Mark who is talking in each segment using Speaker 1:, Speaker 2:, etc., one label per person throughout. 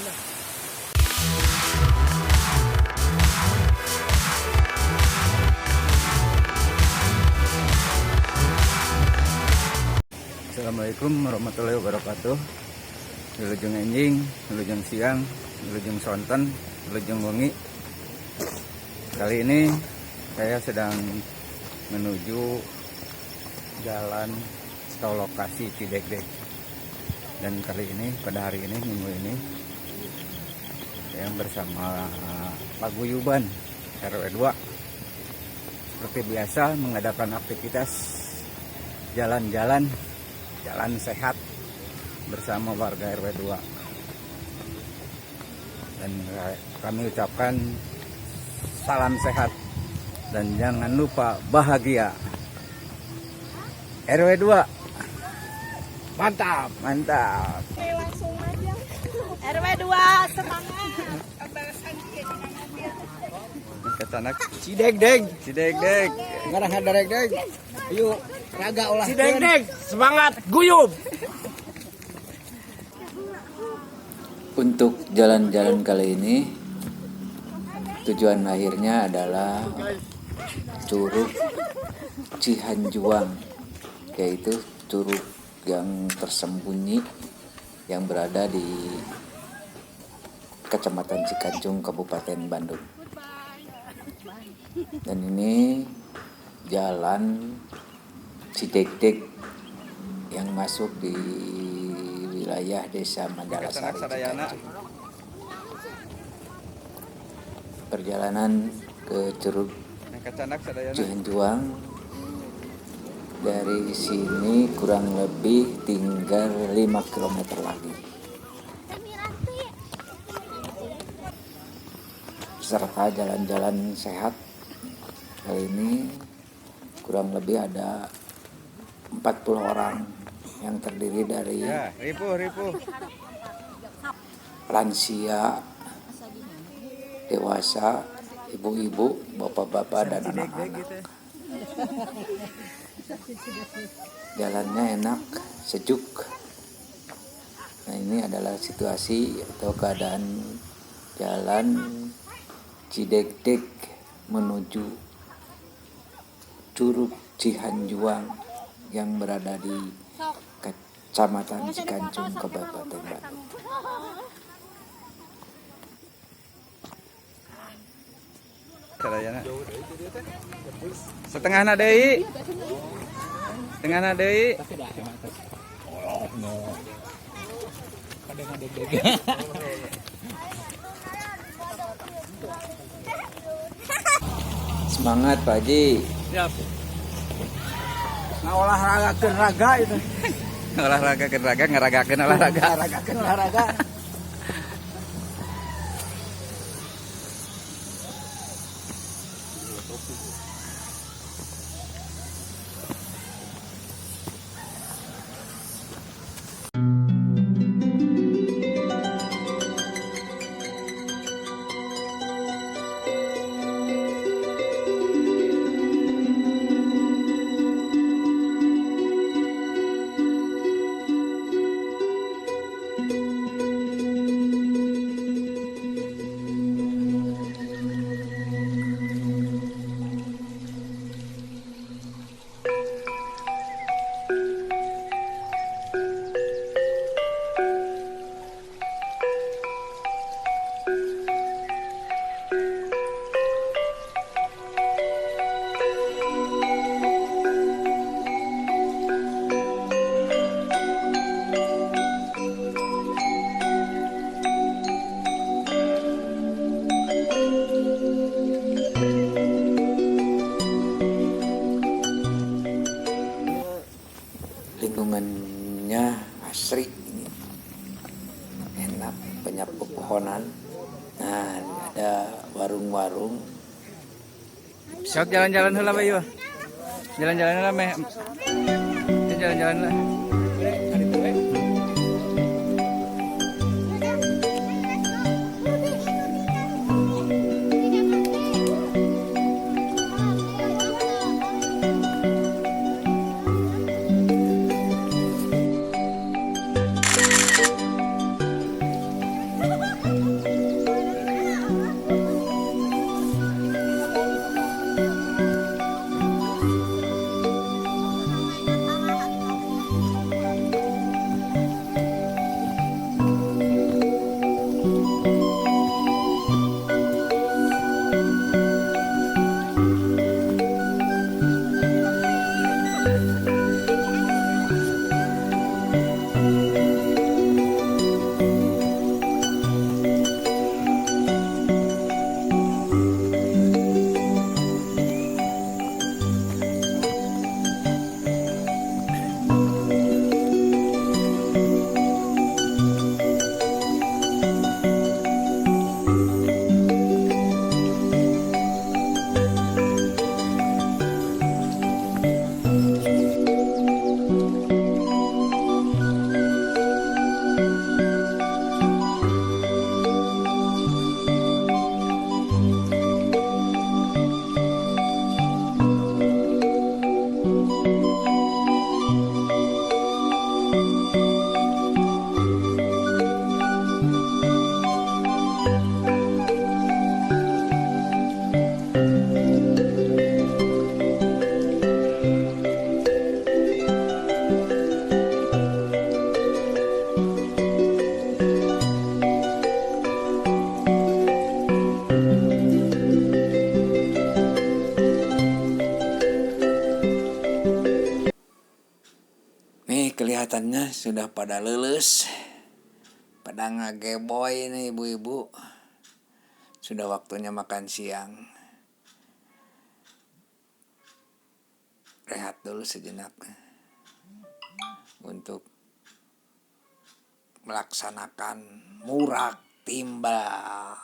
Speaker 1: Assalamualaikum warahmatullahi wabarakatuh. Wilujeng enjing, wilujeng siang, wilujeng sonten, wilujeng wengi. Kali ini saya sedang menuju jalan atau lokasi Cidegdeg. Dan kali ini, pada hari ini, minggu ini, saya bersama Paguyuban RW 2. Seperti biasa mengadakan aktivitas jalan-jalan sehat bersama warga RW 2. Dan kami ucapkan salam sehat dan jangan lupa bahagia. RW 2 mantap.
Speaker 2: Oke, langsung aja. RW 2 semangat.
Speaker 1: Ketanak Cidegdeg.
Speaker 3: Ngarang Cidegdeg. Yuk, raga olah.
Speaker 4: Cidegdeg, semangat guyub.
Speaker 5: Untuk jalan-jalan kali ini tujuan akhirnya adalah Curug Cihanjuang, yaitu curug yang tersembunyi yang berada di Kecamatan Cikanjung, Kabupaten Bandung. Dan ini jalan Cidegdeg yang masuk di wilayah Desa Mandalasari Cikanjung. Perjalanan ke Curug Cihanjuang dari sini kurang lebih tinggal 5 km lagi. Serta jalan-jalan sehat kali ini kurang lebih ada 40 orang yang terdiri dari lansia, dewasa, ibu-ibu, bapak-bapak, dan anak-anak. Jalannya enak, sejuk. Nah, ini adalah situasi atau keadaan jalan Cidegdeg menuju Curug Cihanjuang yang berada di Kecamatan Cikanjung, Kabupaten Bandung.
Speaker 1: Setengah deui. Setengah deui.
Speaker 5: Semangat Pak Haji.
Speaker 4: Siap.
Speaker 3: Nah, olahragakeun raga itu.
Speaker 1: Olahragakeun raga, ngaragakeun olahraga.
Speaker 3: Olahragakeun olahraga.
Speaker 5: Lingkungannya asri, ini enak, banyak pepohonan. Nah, ada warung-warung.
Speaker 1: Sok jalan-jalan heula bae yeuh. Jalan-jalan heula meh. Jalan-jalan heula.
Speaker 5: Nih kelihatannya sudah pada lulus, pada ngageboy nih ibu-ibu. Sudah waktunya makan siang. Rehat dulu sejenak untuk melaksanakan murak timbal.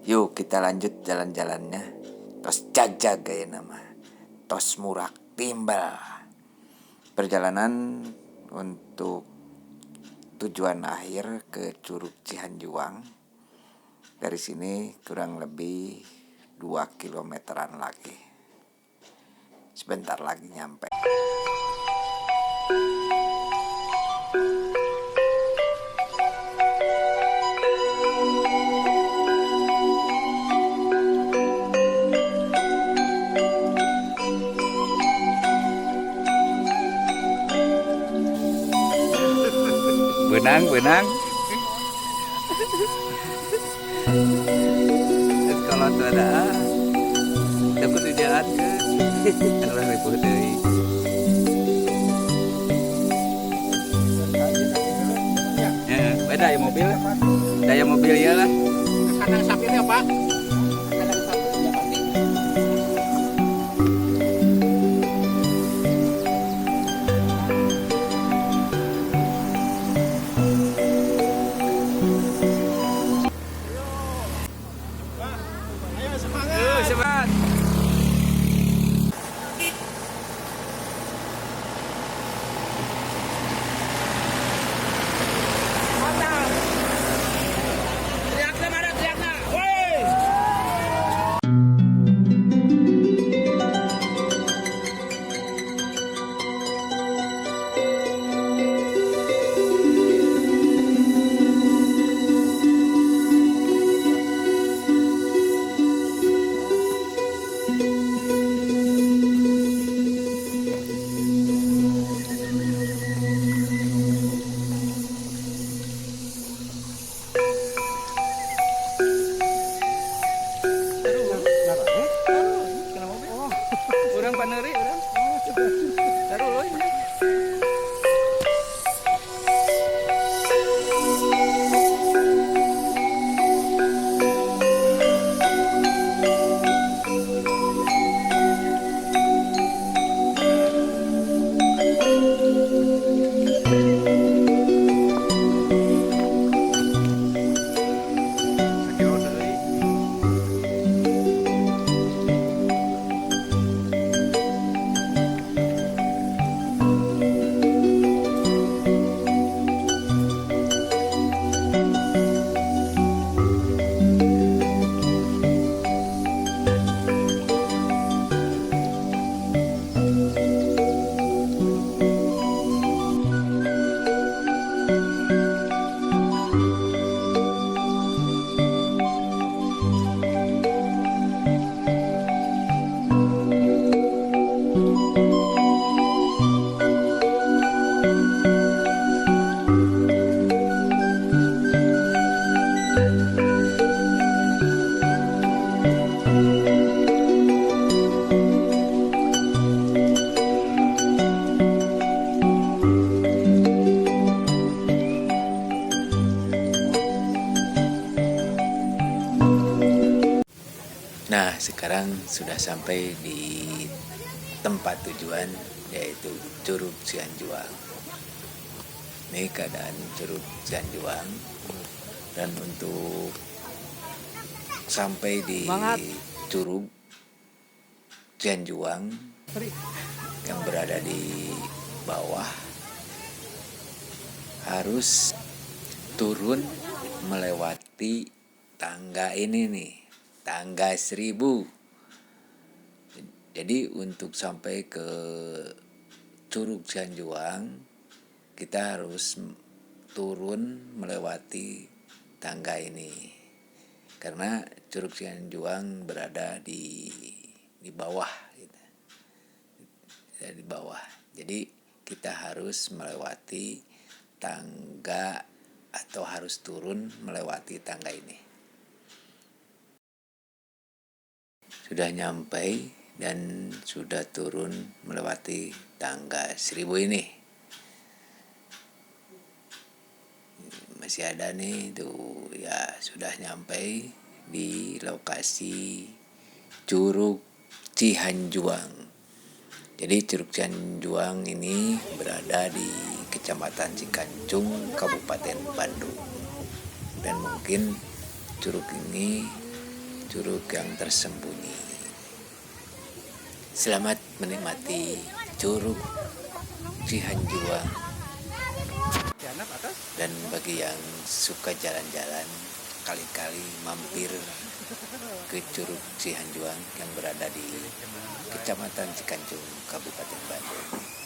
Speaker 5: Yuk kita lanjut jalan-jalannya. Tos jag-jag ya nama. Tos murak timbal. Perjalanan untuk tujuan akhir ke Curug Cihanjuang. Dari sini kurang lebih 2 kilometeran lagi. Sebentar lagi nyampe.
Speaker 1: Benang. Terus kalau tuh ada takut di jalan ke adalah ribu dari. Ya, beda ya mobil. Daya mobil ya lah.
Speaker 3: Kandang sapinya Pak.
Speaker 1: Semangat.
Speaker 4: Teriaknya mana teriaknya? Woi!
Speaker 5: Nah, sekarang sudah sampai di tempat tujuan, yaitu Curug Cianjuang. Ini keadaan Curug Cianjuang. Dan untuk sampai di Curug Cianjuang yang berada di bawah, harus turun melewati tangga ini nih, tangga 1000. Jadi untuk sampai ke Curug Cianjuang, kita harus turun melewati tangga ini. Karena Curug Cianjuang berada di bawah gitu. Di bawah. Jadi kita harus melewati tangga atau harus turun melewati tangga ini. Sudah nyampe dan sudah turun melewati tangga 1000 ini. Masih ada nih tuh ya, sudah nyampe di lokasi Curug Cihanjuang. Jadi Curug Cihanjuang ini berada di Kecamatan Cikancung, Kabupaten Bandung. Dan mungkin curug ini curug yang tersembunyi. Selamat menikmati Curug Cihanjuang. Dan bagi yang suka jalan-jalan, kali-kali mampir ke Curug Cihanjuang yang berada di Kecamatan Cikancung, Kabupaten Bandung.